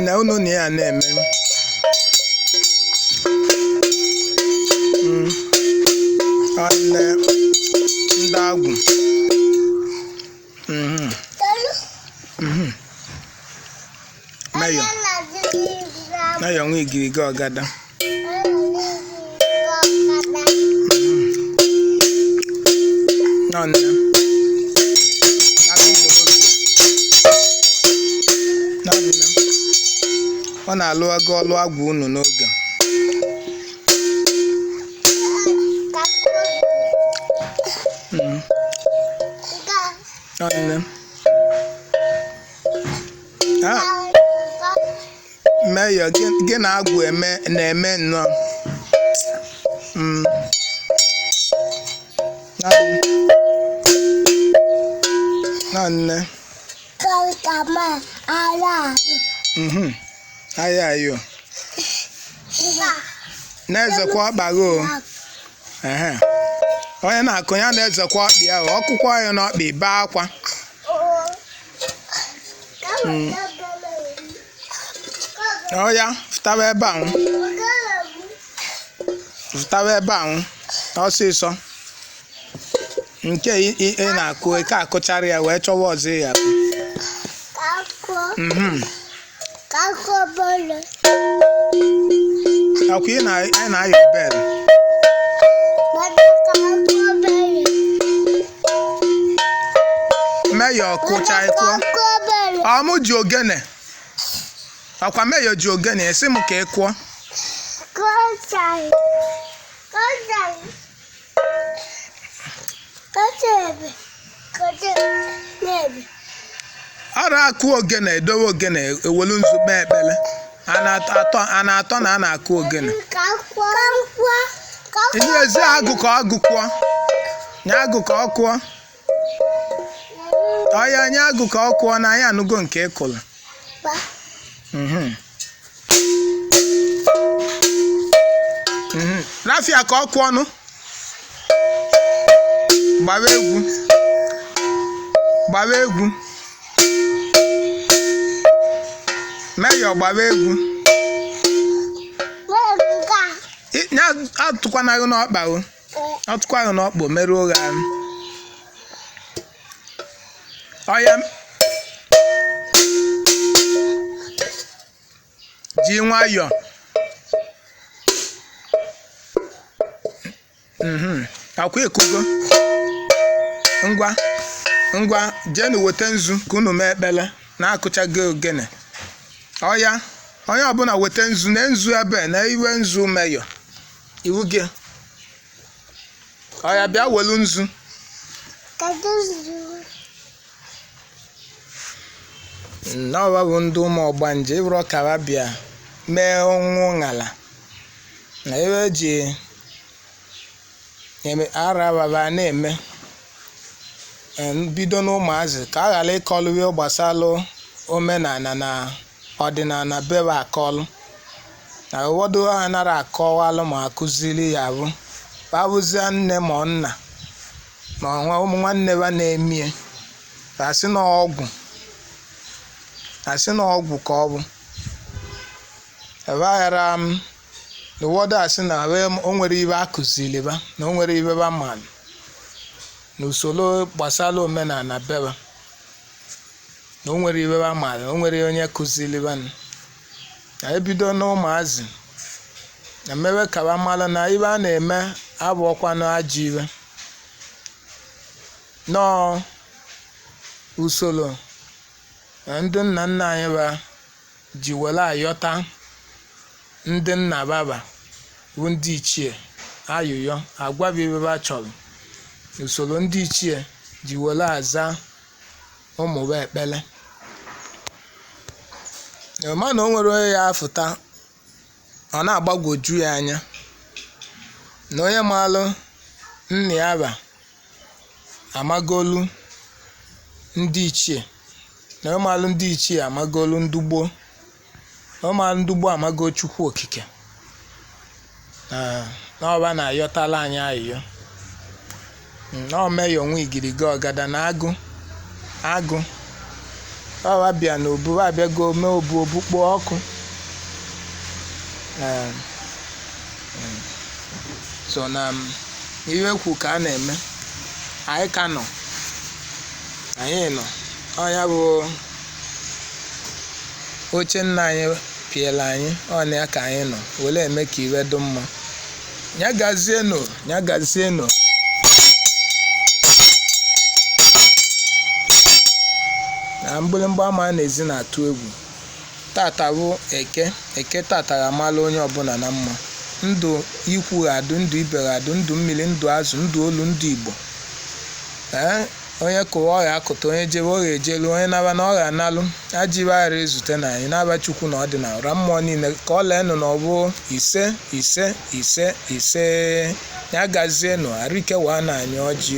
na unu na ya na-eme ndị agwụ Mayo nwe igiriga ọgada ọ na-alụ ego ọlụ agwụ unu n'oge Mayo gị na agwụ na-eme nnọọ nne ahịa ayo na-ezekwa ọkpago onye na-akụ ya na-ezekwa ọkpị ahụ ọkụkọ ya n'ọkpị bee akwa ya fụtawa ebe ahụ ọsịsọ nke ị na-akụ eke akụchara ya wee chọwa ọzọ ya akwa ị na-ayọ bel Mayo kụcha ịkụọ ọmụ ji ogene akwa Mayo ji ogene esi m ka ị kụọ ọrụ akụ ogene edowe ogene ewelu nzukọ ekpele a na-atọ na a na-akụ ogene ihe ezi agụ ka ọ gụkwọ nye agụ ka ọ kụọ ọya nye agụ ka ọ kụọ na anyị anụgo nke ịkụlụ rafia ka ọ kụọ nụ gbawa egwu Mayo gbawa egwu atụkwanaghị n'ọkpa atụkwaghị n'ọkpọ merụọ oge ahụ ọya ji nwayọ akwa ekugo ngwa jenu weta nzu ka unu mee ekpele na-akụchago ogene ọya onye ọbụla weta nzu na nzu ebe na iwe nzu Mayo iwu gị ọya bịa welu nzu n'ọwa bụ ndị ụmụ ọgbanje ịbụrụ ọkara bịa mee ọnwụ ṅala na ebe eji ara baba na-eme bido n'ụmụazị ka a ghara ịkọlụwe gbasalụ omenala na ọdịnala bebe akọlụ na ụfọdụ anara akọwalụ ma akụziri ya bụ babụzie nne ma nna ma ụmụ nwanne ba na-emie asị na ọgwụ ka ọ bụ ebe aghara ụfọdụ asị na o nwere ibe akụziri ba na o nwere ibe ba mmadụ na usoro gbasara omenala beba na o nwere ibe ba mmadụ o nwere onye kụziri ba na ebido n'ụmụazị na mmewe ka ba mara na ibe a na-eme abụọkwa n'ajọ ibe nọọ usoro ndị nna nna anyị ba ji were ayọta ndị nna baba bụ ndị ichie ayụyọ agwabi ibe ba chọrọ usoro ndị ichie ji were aza ụmụ ba ekpele ma na o nwere onye ya afụta ọ na-agbagwoju ya anya na onye maalụ nna ya ba amagolu ndị ichie na onye maalụ ndị ichie amagolu ndị gboo na onye maalụ ndị gboo amago Chukwu okike na ọba na-ayọtala anyị ayịyọ na o Mayo nwe igiriga ọgada na agụ ọ bịa n'obu abịago mee obu kpoo ọkụ so na iwe kwu ka a na-eme anyị ka nọ anyị nọ ọnya bụ oche nna anyị pịela anyị ọ na ya ka anyị nọ wele eme ka iwe dị mma nyagazienụ na mgbịrịmgba ama na-ezi na-atụ egwu tata bụ eke tata ga-amalụ onye ọbụla na mma ndụ ikwu ga-adụ ndụ ibe ga-adụ ndụ mmiri ndụ azụ ndụ olu ndụ igbo onye kụwa ọ ga-akụta onye jebe ọ ga-ejelu onye naba na ọ ga-analụ ajibe aghara ezute na anyị n'aba chukwu na ọdịnala ụra mmụọ niile ka ọ leenụ na ọ bụ ise ya gazienụ arụike waa na anyị ọjị